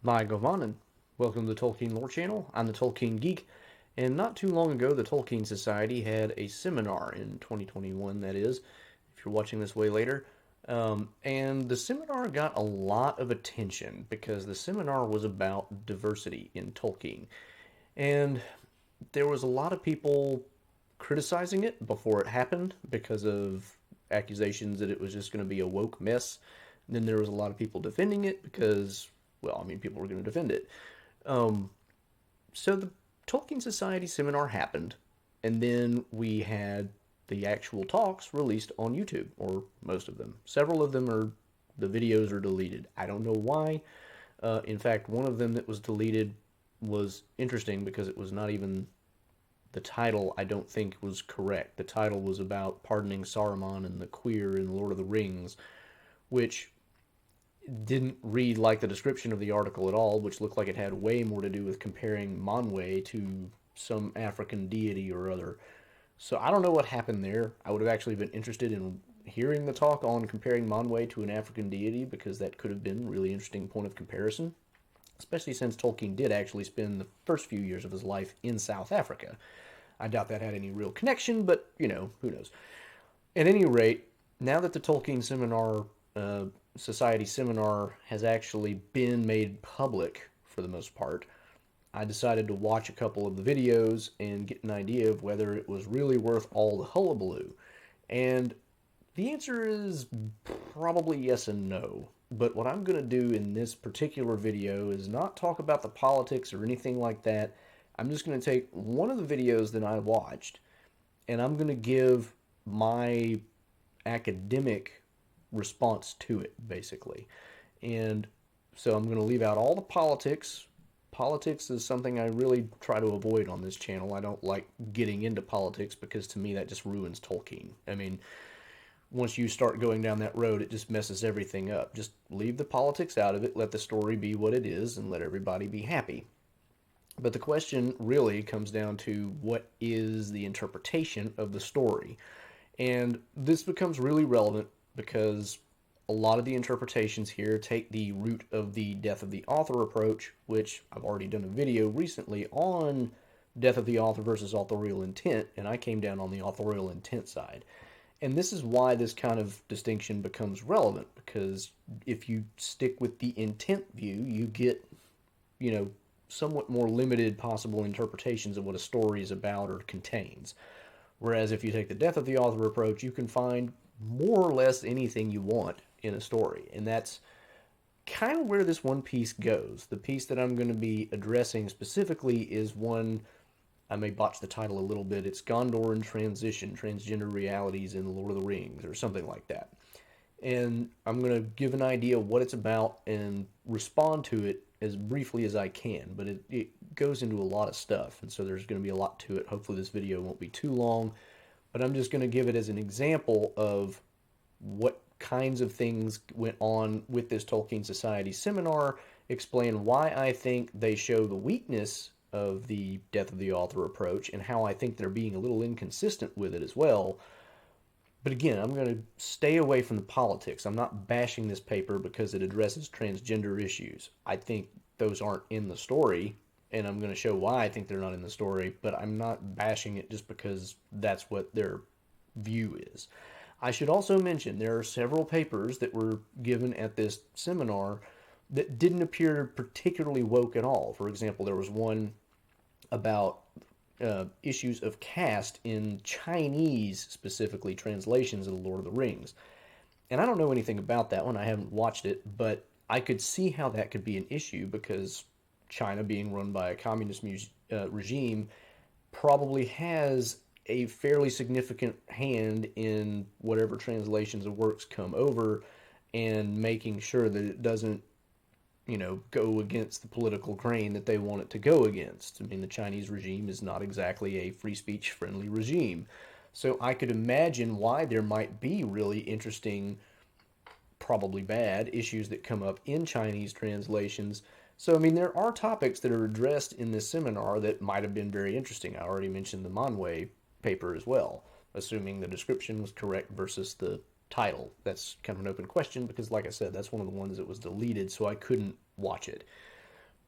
Hi, Govanen. Welcome to the Tolkien Lore Channel. I'm the Tolkien Geek, and not too long ago, the Tolkien Society had a seminar in 2021, that is, if you're watching this way later. And the seminar got a lot of attention because the seminar was about diversity in Tolkien. And there was a lot of people criticizing it before it happened because of accusations that it was just going to be a woke mess. And then there was a lot of people defending it because, well, I mean, people were going to defend it. Um, so the Tolkien Society seminar happened, and then we had the actual talks released on YouTube, or most of them. Several of them are the videos are deleted. I don't know why. In fact, one of them that was deleted was interesting because it was not even the title. I don't think was correct. The title was about pardoning Saruman and the queer in Lord of the Rings, which didn't read like the description of the article at all, which looked like it had way more to do with comparing Manwe to some African deity or other. So I don't know what happened there. I would have actually been interested in hearing the talk on comparing Manwe to an African deity because that could have been a really interesting point of comparison, especially since Tolkien did actually spend the first few years of his life in South Africa. I doubt that had any real connection, but who knows. At any rate, now that the Tolkien Society seminar has actually been made public for the most part, I decided to watch a couple of the videos and get an idea of whether it was really worth all the hullabaloo. And the answer is probably yes and no. But what I'm going to do in this particular video is not talk about the politics or anything like that. I'm just going to take one of the videos that I watched and I'm going to give my academic response to it, basically. And so I'm going to leave out all the politics. Politics is something I really try to avoid on this channel. I don't like getting into politics because to me that just ruins Tolkien. I mean, once you start going down that road, it just messes everything up. Just leave the politics out of it, let the story be what it is, and let everybody be happy. But the question really comes down to what is the interpretation of the story? And this becomes really relevant because a lot of the interpretations here take the root of the death of the author approach, which I've already done a video recently on death of the author versus authorial intent, and I came down on the authorial intent side. And this is why this kind of distinction becomes relevant, because if you stick with the intent view, you get, somewhat more limited possible interpretations of what a story is about or contains. Whereas if you take the death of the author approach, you can find more or less anything you want in a story. And that's kind of where this one piece goes. The piece that I'm going to be addressing specifically is one, I may botch the title a little bit. It's Gondor in Transition, Transgender Realities in the Lord of the Rings, or something like that. And I'm going to give an idea of what it's about and respond to it as briefly as I can, but it goes into a lot of stuff, and so there's going to be a lot to it. Hopefully this video won't be too long, but I'm just going to give it as an example of what kinds of things went on with this Tolkien Society seminar, explain why I think they show the weakness of the death of the author approach, and how I think they're being a little inconsistent with it as well. But again, I'm going to stay away from the politics. I'm not bashing this paper because it addresses transgender issues. I think those aren't in the story, and I'm going to show why I think they're not in the story, but I'm not bashing it just because that's what their view is. I should also mention there are several papers that were given at this seminar that didn't appear particularly woke at all. For example, there was one about issues of caste in Chinese, specifically translations of The Lord of the Rings. And I don't know anything about that one. I haven't watched it, but I could see how that could be an issue because China, being run by a communist regime, probably has a fairly significant hand in whatever translations of works come over and making sure that it doesn't go against the political grain that they want it to go against. I mean, the Chinese regime is not exactly a free speech friendly regime. So I could imagine why there might be really interesting, probably bad, issues that come up in Chinese translations. So, I mean, there are topics that are addressed in this seminar that might have been very interesting. I already mentioned the Manwe paper as well, assuming the description was correct versus the title. That's kind of an open question because, like I said, that's one of the ones that was deleted, so I couldn't watch it.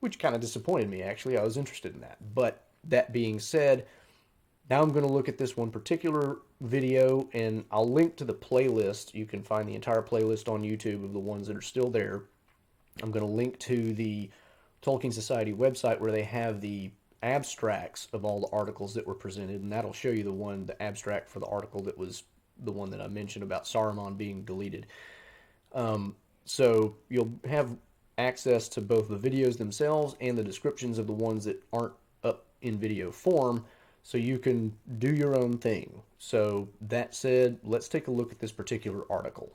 which kind of disappointed me, actually. I was interested in that. But that being said, now I'm going to look at this one particular video, and I'll link to the playlist. You can find the entire playlist on YouTube of the ones that are still there. I'm going to link to the Tolkien Society website where they have the abstracts of all the articles that were presented, and that'll show you the abstract for the article that was the one that I mentioned about Saruman being deleted. So you'll have access to both the videos themselves and the descriptions of the ones that aren't up in video form, so you can do your own thing. So that said, let's take a look at this particular article.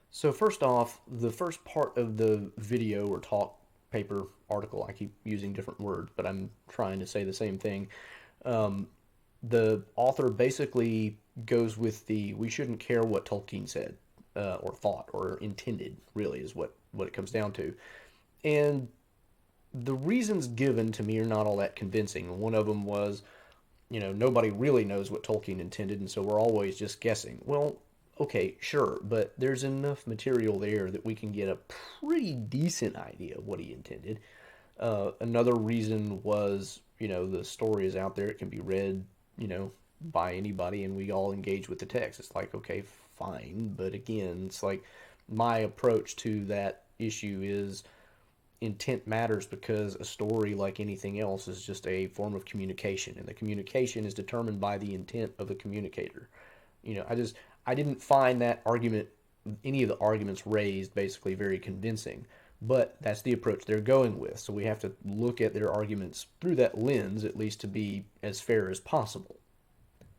So first off, the first part of the video or talk paper article, I keep using different words, but I'm trying to say the same thing. The author basically goes with the we shouldn't care what Tolkien said or thought or intended, really, is what it comes down to. And the reasons given to me are not all that convincing. One of them was, nobody really knows what Tolkien intended, and so we're always just guessing. Well, okay, sure, but there's enough material there that we can get a pretty decent idea of what he intended. Another reason was, the story is out there. It can be read, by anybody, and we all engage with the text. It's like, okay, fine. But again, it's like my approach to that issue is intent matters because a story, like anything else, is just a form of communication, and the communication is determined by the intent of the communicator. I didn't find that argument, any of the arguments raised, basically very convincing. But that's the approach they're going with. So we have to look at their arguments through that lens, at least to be as fair as possible.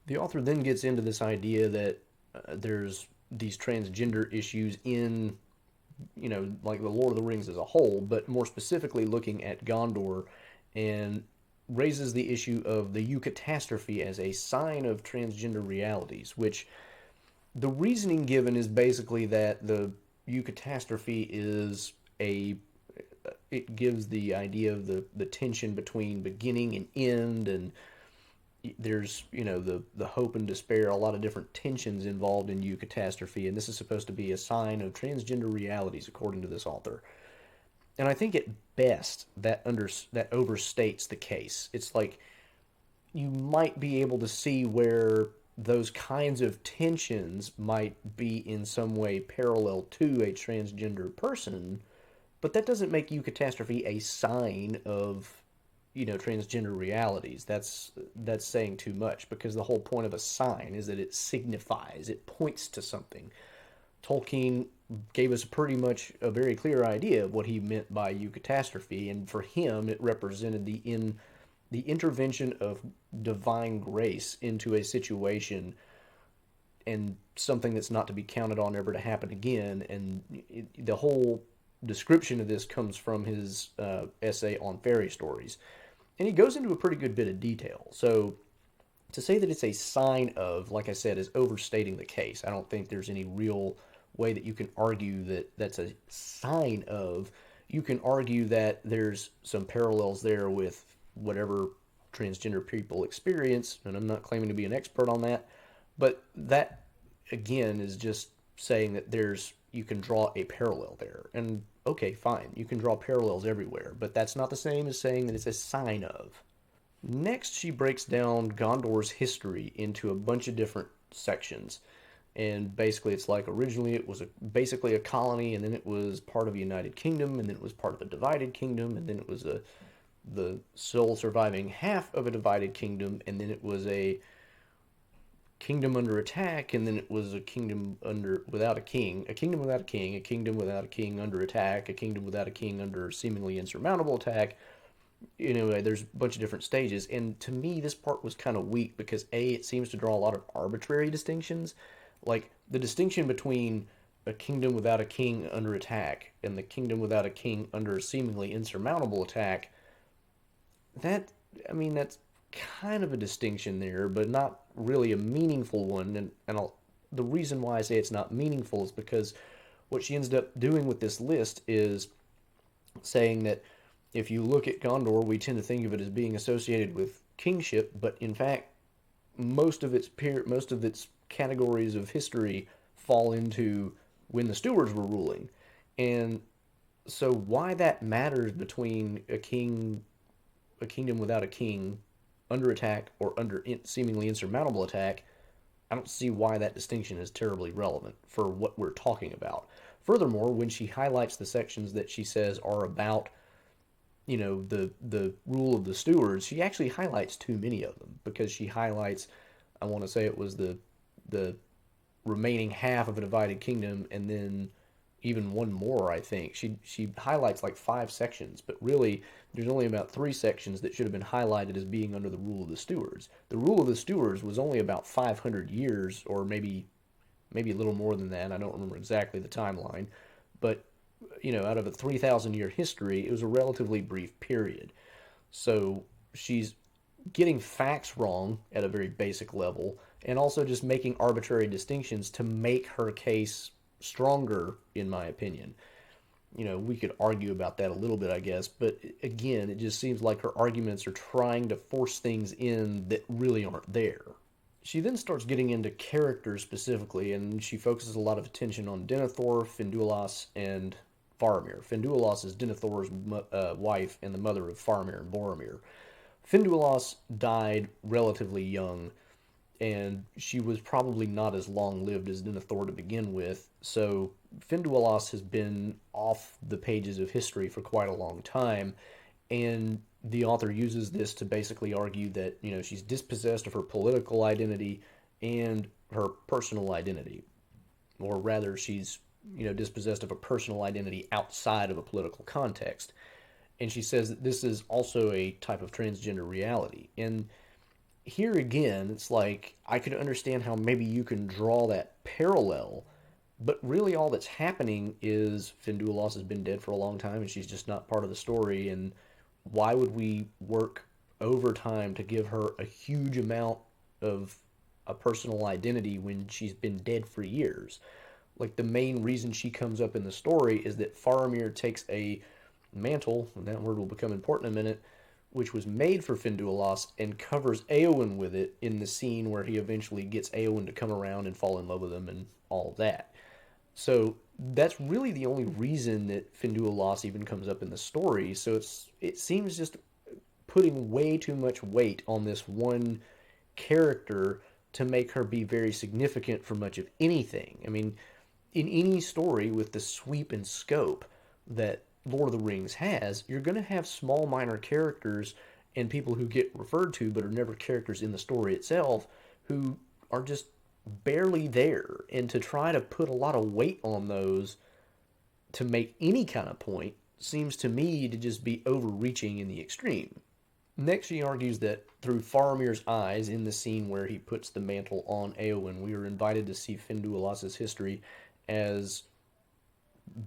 The author then gets into this idea that there's these transgender issues in, like the Lord of the Rings as a whole, but more specifically looking at Gondor, and raises the issue of the EU Catastrophe as a sign of transgender realities, which the reasoning given is basically that the EU Catastrophe is it gives the idea of the tension between beginning and end, and there's the hope and despair, a lot of different tensions involved in EU Catastrophe, and this is supposed to be a sign of transgender realities according to this author. And I think at best that overstates the case. It's like you might be able to see where those kinds of tensions might be in some way parallel to a transgender person, but that doesn't make EU Catastrophe a sign of transgender realities. That's saying too much, because the whole point of a sign is that it signifies, it points to something. Tolkien gave us pretty much a very clear idea of what he meant by EU Catastrophe, and for him it represented the intervention of divine grace into a situation, and something that's not to be counted on ever to happen again. And the whole description of this comes from his essay on fairy stories, and he goes into a pretty good bit of detail. So to say that it's a sign of, like I said, is overstating the case. I don't think there's any real way that you can argue that that's a sign of. You can argue that there's some parallels there with whatever transgender people experience, and I'm not claiming to be an expert on that, but that again is just saying that you can draw a parallel there. And okay, fine, you can draw parallels everywhere, but that's not the same as saying that it's a sign of. Next, she breaks down Gondor's history into a bunch of different sections. And basically, it's like originally it was basically a colony, and then it was part of a United Kingdom, and then it was part of a divided kingdom, and then it was the sole surviving half of a divided kingdom, and then it was a kingdom under attack, and then it was a kingdom without a king, a kingdom without a king, a kingdom without a king under attack, a kingdom without a king under seemingly insurmountable attack. There's a bunch of different stages, and to me this part was kind of weak because it seems to draw a lot of arbitrary distinctions, like the distinction between a kingdom without a king under attack and the kingdom without a king under seemingly insurmountable attack. That's kind of a distinction there, but not really a meaningful one. And the reason why I say it's not meaningful is because what she ends up doing with this list is saying that if you look at Gondor, we tend to think of it as being associated with kingship, but in fact, most of its categories of history fall into when the stewards were ruling. And So why that matters between a kingdom without a king, under attack or under seemingly insurmountable attack, I don't see why that distinction is terribly relevant for what we're talking about. Furthermore, when she highlights the sections that she says are about, the rule of the stewards, she actually highlights too many of them because she highlights, I want to say it was the remaining half of a divided kingdom, and then even one more. I think she highlights like 5 sections, but really there's only about 3 sections that should have been highlighted as being under the rule of the stewards. The rule of the stewards was only about 500 years, or maybe a little more than that. I don't remember exactly the timeline, but out of a 3,000-year history, it was a relatively brief period. So she's getting facts wrong at a very basic level, and also just making arbitrary distinctions to make her case stronger, in my opinion. We could argue about that a little bit, I guess, but again, it just seems like her arguments are trying to force things in that really aren't there. She then starts getting into characters specifically, and she focuses a lot of attention on Denethor, Findulas, and Faramir. Findulas is Denethor's wife and the mother of Faramir and Boromir. Findulas died relatively young, and she was probably not as long lived as Denethor to begin with. So Findulas has been off the pages of history for quite a long time, and the author uses this to basically argue that she's dispossessed of her political identity and her personal identity, or rather, she's dispossessed of a personal identity outside of a political context. And she says that this is also a type of transgender reality. And here again, it's like I could understand how maybe you can draw that parallel, but really all that's happening is Findulas has been dead for a long time and she's just not part of the story. And why would we work overtime to give her a huge amount of a personal identity when she's been dead for years? Like, the main reason she comes up in the story is that Faramir takes a mantle, and that word will become important in a minute, which was made for Findulas, and covers Eowyn with it in the scene where he eventually gets Eowyn to come around and fall in love with him and all of that. So that's really the only reason that Findulas even comes up in the story. So it seems just putting way too much weight on this one character to make her be very significant for much of anything. I mean, in any story with the sweep and scope that Lord of the Rings has, you're going to have small minor characters and people who get referred to but are never characters in the story itself who are just barely there. And to try to put a lot of weight on those to make any kind of point seems to me to just be overreaching in the extreme. Next, she argues that through Faramir's eyes, in the scene where he puts the mantle on Eowyn, we are invited to see Findulas' history as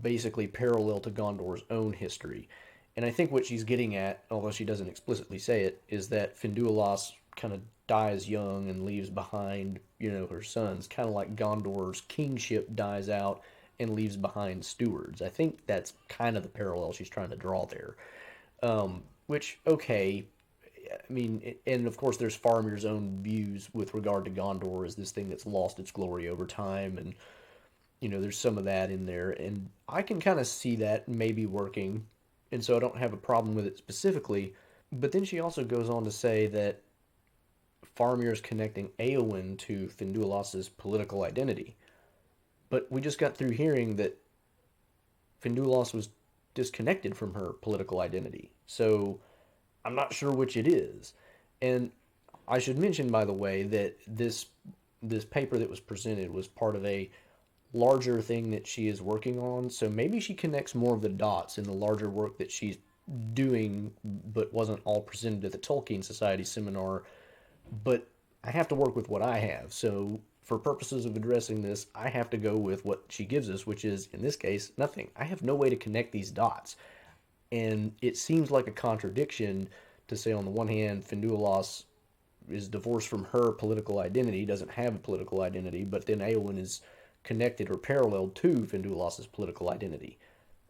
basically parallel to Gondor's own history. And I think what she's getting at, although she doesn't explicitly say it, is that Findulas kind of dies young and leaves behind, her sons, kind of like Gondor's kingship dies out and leaves behind stewards. I think that's kind of the parallel she's trying to draw there. Which, okay, I mean, and of course, there's Faramir's own views with regard to Gondor as this thing that's lost its glory over time, and there's some of that in there, and I can kind of see that maybe working, and so I don't have a problem with it specifically. But then she also goes on to say that Faramir is connecting Eowyn to Findulas' political identity. But we just got through hearing that Findulas was disconnected from her political identity. So I'm not sure which it is. And I should mention, by the way, that this paper that was presented was part of a larger thing that she is working on. So maybe she connects more of the dots in the larger work that she's doing, but wasn't all presented at the Tolkien Society seminar. But I have to work with what I have. So for purposes of addressing this, I have to go with what she gives us, which is, in this case, nothing. I have no way to connect these dots. And it seems like a contradiction to say, on the one hand, Findulas is divorced from her political identity, doesn't have a political identity, but then Eowyn is connected or parallel to Findulas' political identity.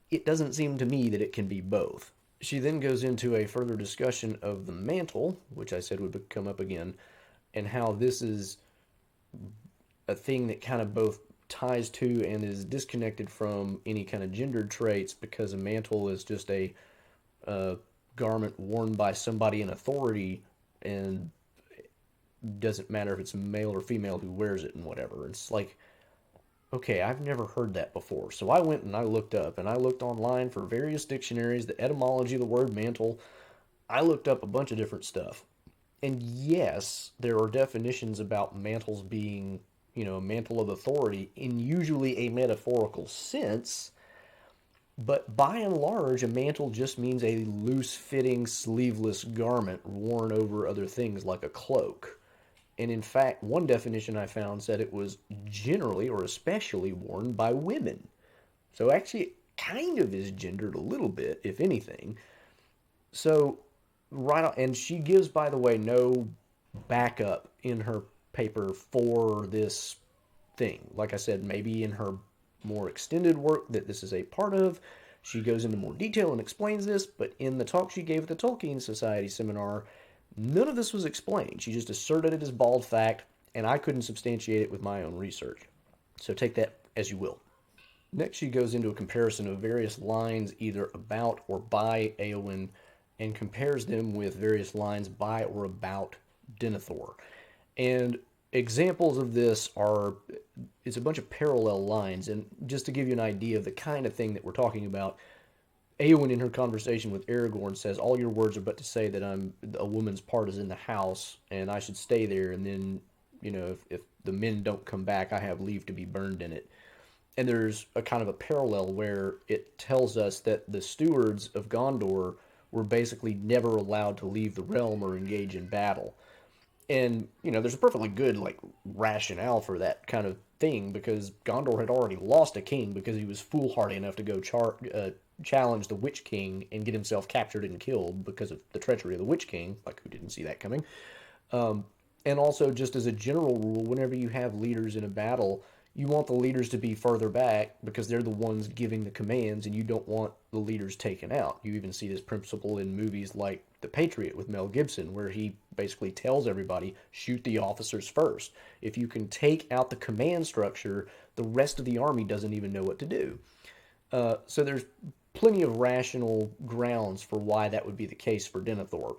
It doesn't seem to me that it can be both. She then goes into a further discussion of the mantle, which I said would come up again, and how this is a thing that kind of both ties to and is disconnected from any kind of gendered traits because a mantle is just a garment worn by somebody in authority, and doesn't matter if it's male or female who wears it and whatever. It's like, okay, I've never heard that before. So I went and I looked up and I looked online for various dictionaries, the etymology of the word mantle. I looked up a bunch of different stuff. And yes, there are definitions about mantles being, a mantle of authority in usually a metaphorical sense, but by and large, a mantle just means a loose fitting, sleeveless garment worn over other things like a cloak. And in fact, one definition I found said it was generally or especially worn by women. So actually, it kind of is gendered a little bit, if anything. So, right on, and she gives, by the way, no backup in her paper for this thing. Like I said, maybe in her more extended work that this is a part of, she goes into more detail and explains this, but in the talk she gave at the Tolkien Society seminar, none of this was explained. She just asserted it as bald fact, and I couldn't substantiate it with my own research. So take that as you will. Next, she goes into a comparison of various lines either about or by Eowyn and compares them with various lines by or about Denethor. And examples of this are, it's a bunch of parallel lines. And just to give you an idea of the kind of thing that we're talking about, Eowyn in her conversation with Aragorn says, all your words are but to say that a woman's part is in the house and I should stay there, and then, if the men don't come back, I have leave to be burned in it. And there's a kind of a parallel where it tells us that the stewards of Gondor were basically never allowed to leave the realm or engage in battle. And, there's a perfectly good, rationale for that kind of thing, because Gondor had already lost a king because he was foolhardy enough to go challenge the Witch King and get himself captured and killed because of the treachery of the Witch King, who didn't see that coming. And also, just as a general rule, whenever you have leaders in a battle, you want the leaders to be further back because they're the ones giving the commands, and you don't want the leaders taken out. You even see this principle in movies like The Patriot with Mel Gibson, where he basically tells everybody, shoot the officers first. If you can take out the command structure, the rest of the army doesn't even know what to do. So there's plenty of rational grounds for why that would be the case for Denethor.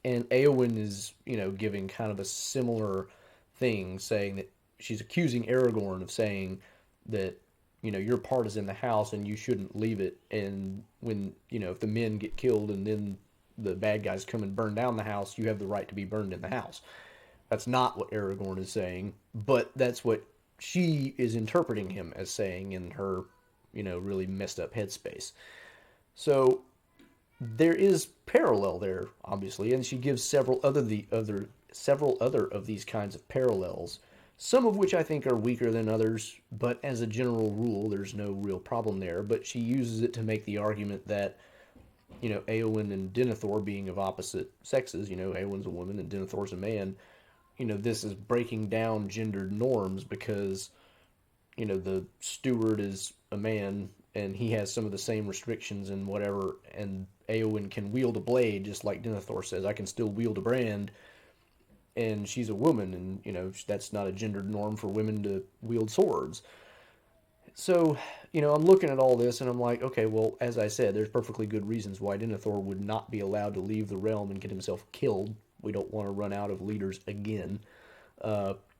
And Eowyn is, giving kind of a similar thing, saying that she's accusing Aragorn of saying that, your part is in the house and you shouldn't leave it. And when, if the men get killed and then the bad guys come and burn down the house, you have the right to be burned in the house. That's not what Aragorn is saying, but that's what she is interpreting him as saying in her, really messed up headspace. So there is parallel there, obviously, and she gives several other of these kinds of parallels, some of which I think are weaker than others, but as a general rule, there's no real problem there. But she uses it to make the argument that, Eowyn and Denethor being of opposite sexes, Eowyn's a woman and Denethor's a man, this is breaking down gendered norms because, the steward is a man and he has some of the same restrictions and whatever, and Eowyn can wield a blade just like Denethor says, I can still wield a brand, and she's a woman, and, that's not a gendered norm for women to wield swords. So, I'm looking at all this and I'm like, okay, well, as I said, there's perfectly good reasons why Denethor would not be allowed to leave the realm and get himself killed. We don't want to run out of leaders again.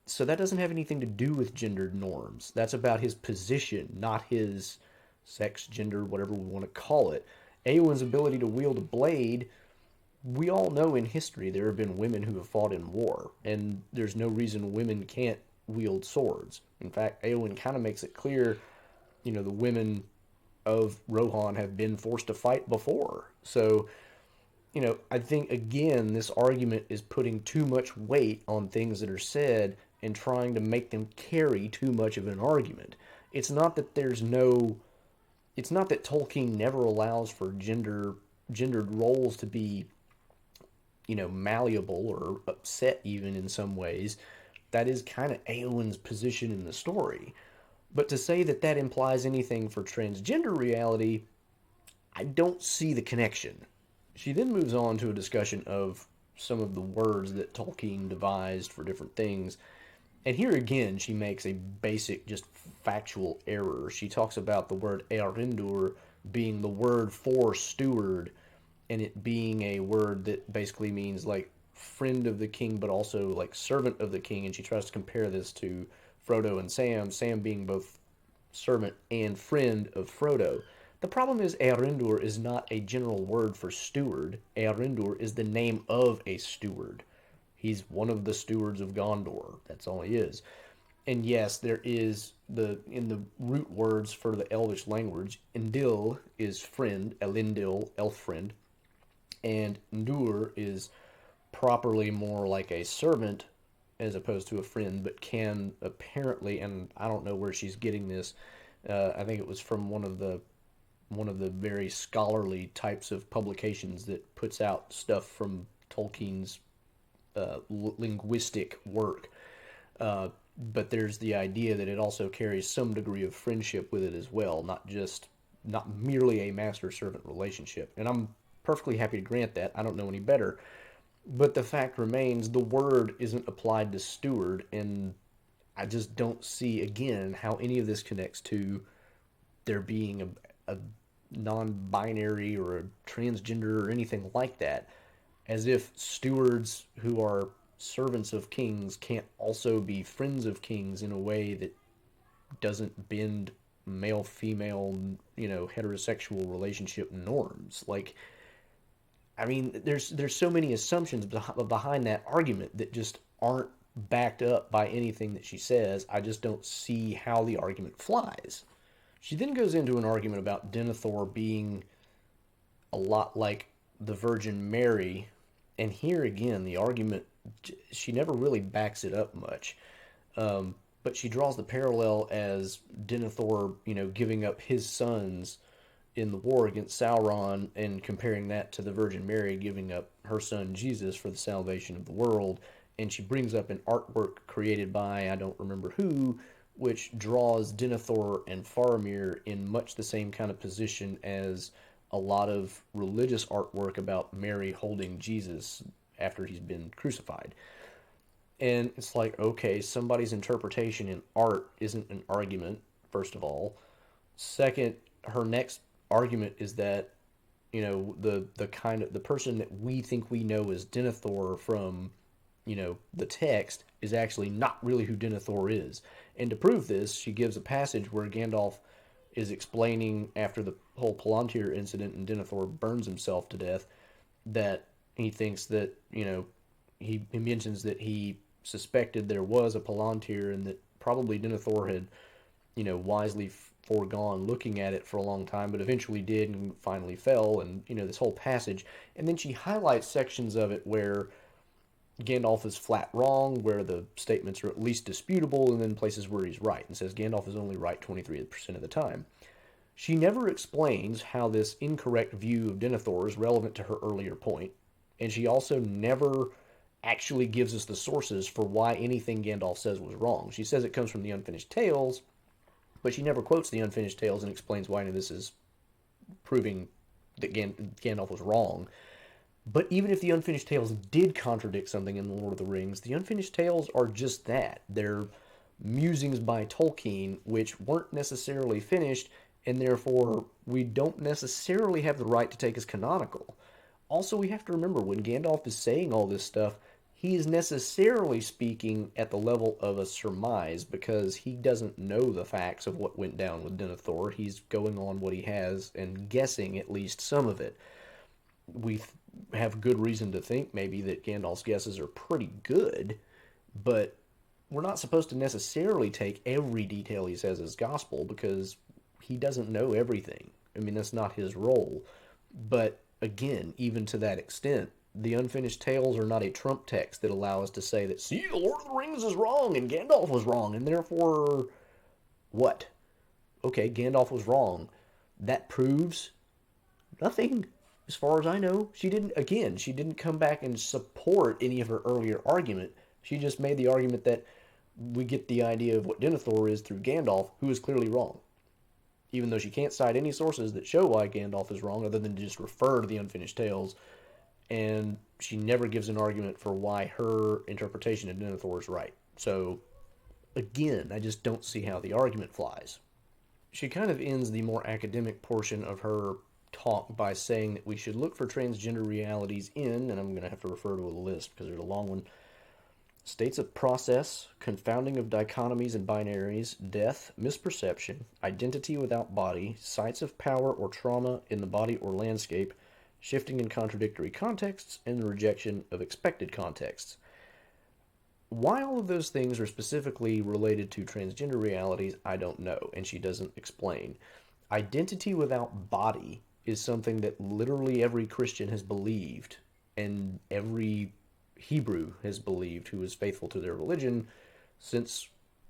So that doesn't have anything to do with gendered norms. That's about his position, not his sex, gender, whatever we want to call it. Eowyn's ability to wield a blade, we all know in history there have been women who have fought in war, and there's no reason women can't wield swords. In fact, Eowyn kind of makes it clear, the women of Rohan have been forced to fight before. So, I think, again, this argument is putting too much weight on things that are said and trying to make them carry too much of an argument. It's not that it's not that Tolkien never allows for gendered roles to be, malleable or upset even in some ways. That is kind of Eowyn's position in the story. But to say that that implies anything for transgender reality, I don't see the connection. She then moves on to a discussion of some of the words that Tolkien devised for different things. And here again, she makes a basic, just factual error. She talks about the word Earindur being the word for steward, and it being a word that basically means like friend of the king, but also like servant of the king. And she tries to compare this to Frodo and Sam, Sam being both servant and friend of Frodo. The problem is Earindur is not a general word for steward. Earindur is the name of a steward. He's one of the stewards of Gondor. That's all he is. And yes, there is the in the root words for the Elvish language, Indil is friend, Elendil, elf friend, and Ndur is properly more like a servant as opposed to a friend, but can apparently, and I don't know where she's getting this. I think it was from one of the very scholarly types of publications that puts out stuff from Tolkien's linguistic work. Uh, but there's the idea that it also carries some degree of friendship with it as well, not merely a master servant relationship. And I'm perfectly happy to grant that. I don't know any better. But the fact remains the word isn't applied to steward, and I just don't see again how any of this connects to there being a non-binary or a transgender or anything like that, as if stewards who are servants of kings can't also be friends of kings in a way that doesn't bend male female, heterosexual relationship norms. Like, I mean, there's so many assumptions behind that argument that just aren't backed up by anything that she says. I just don't see how the argument flies. She then goes into an argument about Denethor being a lot like the Virgin Mary, and here again, the argument, she never really backs it up much. But she draws the parallel as Denethor, giving up his sons in the war against Sauron and comparing that to the Virgin Mary giving up her son Jesus for the salvation of the world. And she brings up an artwork created by, I don't remember who, which draws Denethor and Faramir in much the same kind of position as a lot of religious artwork about Mary holding Jesus after he's been crucified. And it's like, okay, somebody's interpretation in art isn't an argument, first of all. Second, her next argument is that, the person that we think we know as Denethor from, the text is actually not really who Denethor is. And to prove this, she gives a passage where Gandalf is explaining after the whole Palantir incident and Denethor burns himself to death that he thinks that, he mentions that he suspected there was a Palantir and that probably Denethor had, wisely foregone looking at it for a long time, but eventually did and finally fell, and, this whole passage. And then she highlights sections of it where Gandalf is flat wrong, where the statements are at least disputable, and then places where he's right, and says Gandalf is only right 23% of the time. She never explains how this incorrect view of Denethor is relevant to her earlier point, and she also never actually gives us the sources for why anything Gandalf says was wrong. She says it comes from the Unfinished Tales, but she never quotes the Unfinished Tales and explains why any of this is proving that Gandalf was wrong. But even if the Unfinished Tales did contradict something in The Lord of the Rings, the Unfinished Tales are just that. They're musings by Tolkien, which weren't necessarily finished, and therefore we don't necessarily have the right to take as canonical. Also, we have to remember when Gandalf is saying all this stuff, he is necessarily speaking at the level of a surmise because he doesn't know the facts of what went down with Denethor. He's going on what he has and guessing at least some of it. We have good reason to think maybe that Gandalf's guesses are pretty good, but we're not supposed to necessarily take every detail he says as gospel because he doesn't know everything. I mean, that's not his role. But again, even to that extent, the Unfinished Tales are not a trump text that allow us to say that, see, the Lord of the Rings is wrong and Gandalf was wrong, and therefore, what? Okay, Gandalf was wrong. That proves nothing. As far as I know, she didn't come back and support any of her earlier argument. She just made the argument that we get the idea of what Denethor is through Gandalf, who is clearly wrong. Even though she can't cite any sources that show why Gandalf is wrong, other than to just refer to the Unfinished Tales, and she never gives an argument for why her interpretation of Denethor is right. So again, I just don't see how the argument flies. She kind of ends the more academic portion of her talk by saying that we should look for transgender realities in, and I'm going to have to refer to a list because there's a long one, states of process, confounding of dichotomies and binaries, death, misperception, identity without body, sites of power or trauma in the body or landscape, shifting and contradictory contexts, and the rejection of expected contexts. Why all of those things are specifically related to transgender realities, I don't know, and she doesn't explain. Identity without body is something that literally every Christian has believed, and every Hebrew has believed who is faithful to their religion since,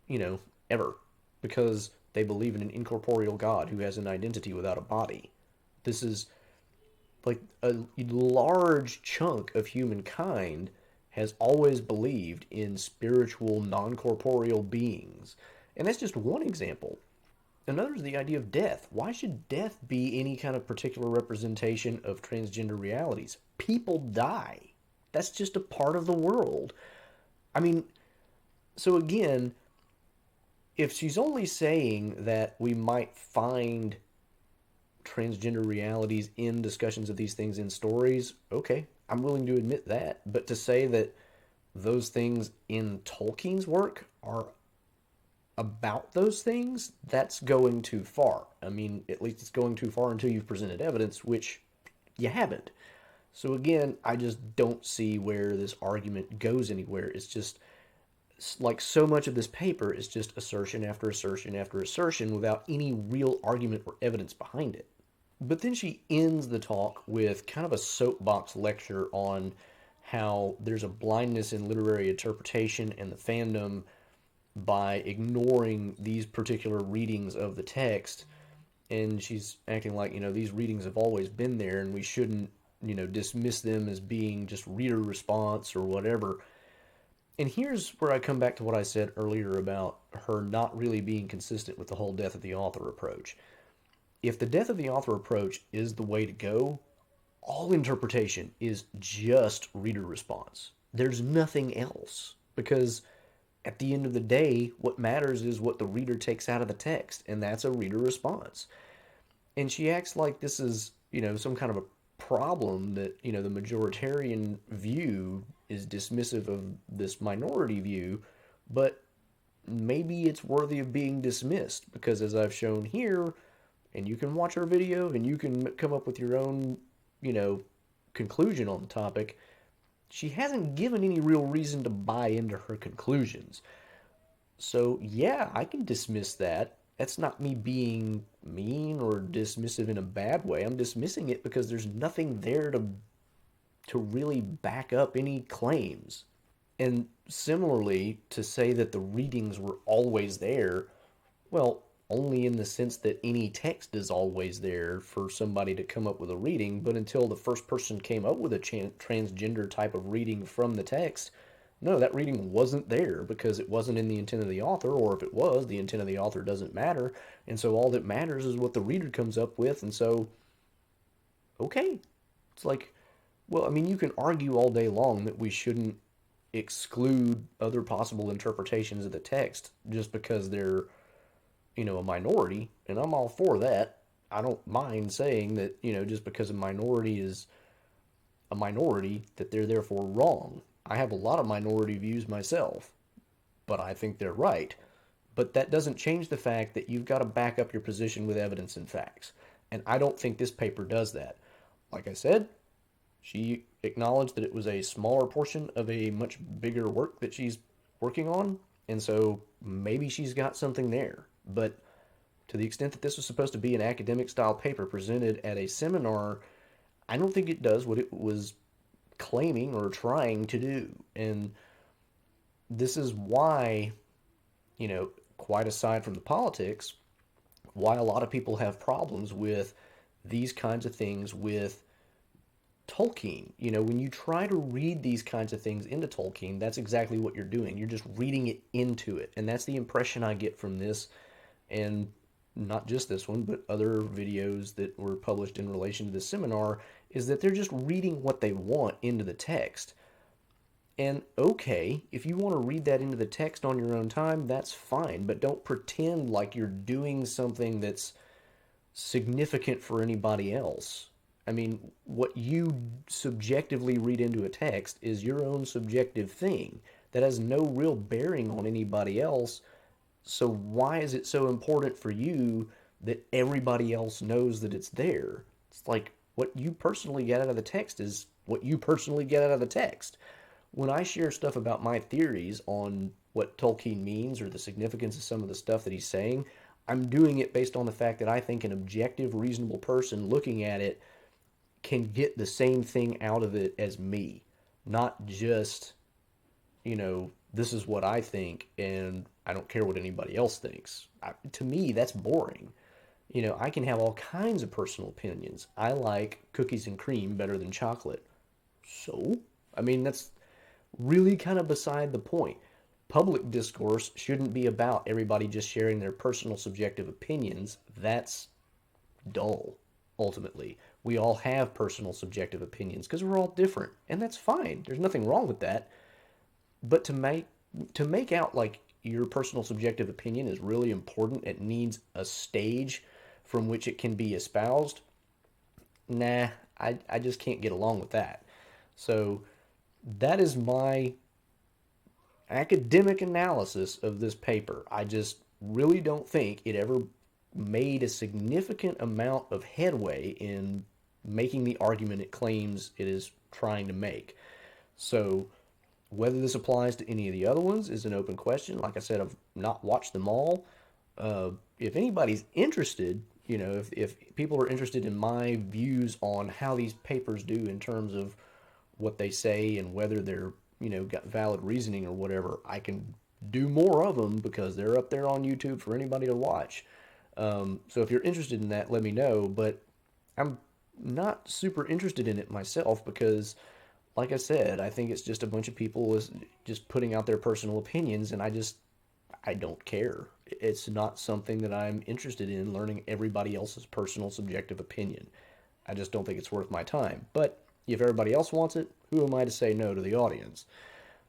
you know, ever, because they believe in an incorporeal God who has an identity without a body. This is like a large chunk of humankind has always believed in spiritual, non corporeal beings. And that's just one example. Another is the idea of death. Why should death be any kind of particular representation of transgender realities? People die. That's just a part of the world. I mean, so again, if she's only saying that we might find transgender realities in discussions of these things in stories, okay, I'm willing to admit that. But to say that those things in Tolkien's work are about those things, that's going too far. I mean, at least it's going too far until you've presented evidence, which you haven't. So again, I just don't see where this argument goes anywhere. It's just like so much of this paper is just assertion after assertion after assertion without any real argument or evidence behind it. But then she ends the talk with kind of a soapbox lecture on how there's a blindness in literary interpretation and the fandom by ignoring these particular readings of the text. And she's acting like, these readings have always been there and we shouldn't, dismiss them as being just reader response or whatever. And here's where I come back to what I said earlier about her not really being consistent with the whole death of the author approach. If the death of the author approach is the way to go, all interpretation is just reader response. There's nothing else. Because at the end of the day, what matters is what the reader takes out of the text, and that's a reader response. And she acts like this is, some kind of a problem that, the majoritarian view is dismissive of this minority view, but maybe it's worthy of being dismissed because as I've shown here, and you can watch our video and you can come up with your own, conclusion on the topic, she hasn't given any real reason to buy into her conclusions. So, yeah, I can dismiss that. That's not me being mean or dismissive in a bad way. I'm dismissing it because there's nothing there to really back up any claims. And similarly, to say that the readings were always there, well, only in the sense that any text is always there for somebody to come up with a reading, but until the first person came up with a transgender type of reading from the text, no, that reading wasn't there because it wasn't in the intent of the author, or if it was, the intent of the author doesn't matter, and so all that matters is what the reader comes up with, and so, okay. It's like, well, I mean, you can argue all day long that we shouldn't exclude other possible interpretations of the text just because they're a minority, and I'm all for that. I don't mind saying that, just because a minority is a minority, that they're therefore wrong. I have a lot of minority views myself, but I think they're right. But that doesn't change the fact that you've got to back up your position with evidence and facts. And I don't think this paper does that. Like I said, she acknowledged that it was a smaller portion of a much bigger work that she's working on, and so maybe she's got something there. But to the extent that this was supposed to be an academic style paper presented at a seminar, I don't think it does what it was claiming or trying to do. And this is why, quite aside from the politics, why a lot of people have problems with these kinds of things with Tolkien. When you try to read these kinds of things into Tolkien, that's exactly what you're doing. You're just reading it into it. And that's the impression I get from this, and not just this one, but other videos that were published in relation to the seminar, is that they're just reading what they want into the text. And okay, if you want to read that into the text on your own time, that's fine, but don't pretend like you're doing something that's significant for anybody else. I mean, what you subjectively read into a text is your own subjective thing that has no real bearing on anybody else. So why is it so important for you that everybody else knows that it's there? It's like what you personally get out of the text is what you personally get out of the text. When I share stuff about my theories on what Tolkien means or the significance of some of the stuff that he's saying, I'm doing it based on the fact that I think an objective, reasonable person looking at it can get the same thing out of it as me, not just, this is what I think and I don't care what anybody else thinks. To me, that's boring. I can have all kinds of personal opinions. I like cookies and cream better than chocolate. So, I mean, that's really kind of beside the point. Public discourse shouldn't be about everybody just sharing their personal subjective opinions. That's dull, ultimately. We all have personal subjective opinions because we're all different, and that's fine. There's nothing wrong with that. But to make out like your personal subjective opinion is really important, it needs a stage from which it can be espoused. Nah, I just can't get along with that. So that is my academic analysis of this paper. I just really don't think it ever made a significant amount of headway in making the argument it claims it is trying to make. So, whether this applies to any of the other ones is an open question. Like I said, I've not watched them all. If anybody's interested, if people are interested in my views on how these papers do in terms of what they say and whether they're, got valid reasoning or whatever, I can do more of them because they're up there on YouTube for anybody to watch. So if you're interested in that, let me know. But I'm not super interested in it myself because, like I said, I think it's just a bunch of people just putting out their personal opinions, and I don't care. It's not something that I'm interested in learning everybody else's personal subjective opinion. I just don't think it's worth my time. But if everybody else wants it, who am I to say no to the audience?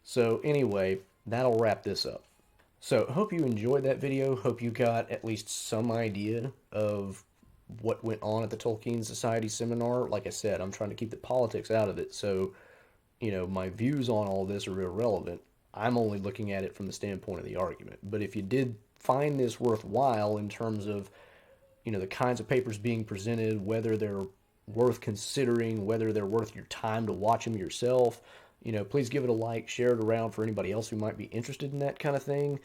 So anyway, that'll wrap this up. So hope you enjoyed that video. Hope you got at least some idea of what went on at the Tolkien Society seminar. Like I said, I'm trying to keep the politics out of it, so my views on all this are irrelevant. I'm only looking at it from the standpoint of the argument. But if you did find this worthwhile in terms of, the kinds of papers being presented, whether they're worth considering, whether they're worth your time to watch them yourself, please give it a like, share it around for anybody else who might be interested in that kind of thing.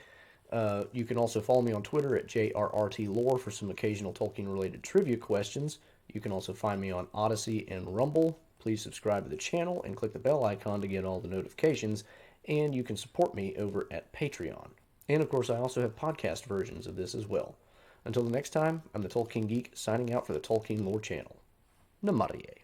You can also follow me on Twitter at JRRTLore for some occasional Tolkien-related trivia questions. You can also find me on Odyssey and Rumble. Please subscribe to the channel and click the bell icon to get all the notifications. And you can support me over at Patreon. And of course, I also have podcast versions of this as well. Until the next time, I'm the Tolkien Geek signing out for the Tolkien Lore channel. Namarie.